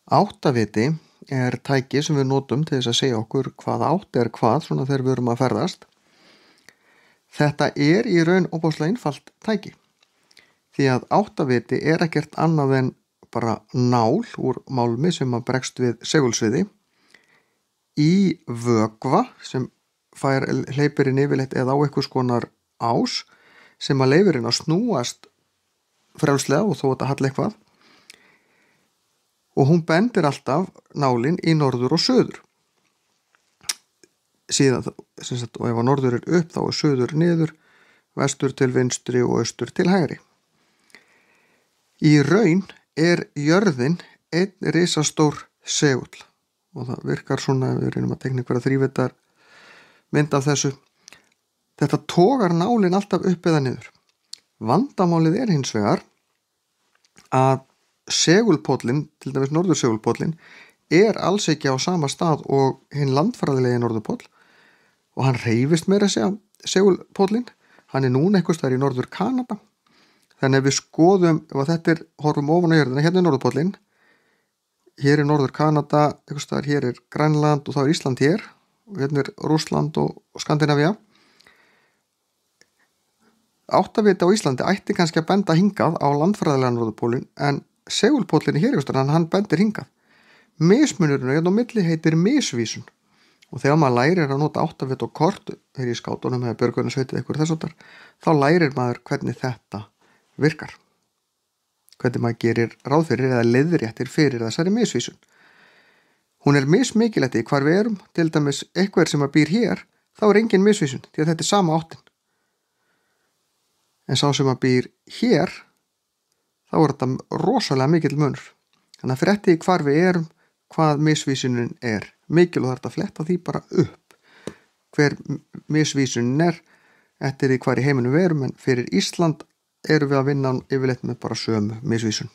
Áttaviti er tæki sem við notum til þess að segja okkur hvað átt er hvað svona þegar við erum að ferðast. Þetta er í raun ofboðslega einfalt tæki því að áttaviti er ekkert annað en bara nál úr málmi sem að bregst við segulsviði í vökva sem hleypir inn yfirleitt eða á einhvers konar ás sem að leyfir inn að snúast frjálslega og þó þetta halli eitthvað. Og hún bendir alltaf nálin í norður og söður. Síðan, og ef að norður er upp þá er söður niður, vestur til vinstri og austur til hægri. Í raun er jörðin einn risastór segull og það virkar svona ef við reynum að tekna einhverja þrívíddar mynd af þessu. Þetta togar nálin alltaf upp eða niður. Vandamálið er hins vegar að segulpóllinn, til dæmis norðursegulpóllinn, er alls ekki á sama stað og hinn landfræðilegi norðurpóll og hann hreyfist meira að segja segulpóllinn. Hann er núna einhvers staðar í norður Kanada. Þannig ef við skoðum, ef þetta er, horfum ofan á jörðina, hérna er norðurpóllinn, hér er norður Kanada, einhvers staðar hér er Grænland og þá er Ísland hér og hérna er Rússland og Skandinavía. Áttaviti á Íslandi ætti kannski að benda hingað á landfræðilega norðurpólinn en segulpóllinn hér hann bendir hingað. Mismunurinn hérna á milli heitir misvísun og þegar maður lærir að nota áttavit og kort þegar í skátunum eða björgunarsveitir eitthvað þess þá lærir maður hvernig þetta virkar. Hvernig maður gerir ráð fyrir eða leiðréttir fyrir þessari misvísun. Hún er mismikil eftir hvar við erum, til dæmis eitthvað sem að býr hér, þá er engin misvísun því að þetta er sama áttin. En sá sem að býr hér, þá er þetta rosalega mikill munur. Þannig að fyrir eftir hvar við erum, hvað misvísunin er mikil og það er að fletta því bara upp. Hver misvísunin er eftir því hvar í heiminum við erum, en fyrir Ísland erum við að vinna yfirleitt með bara sömu misvísun.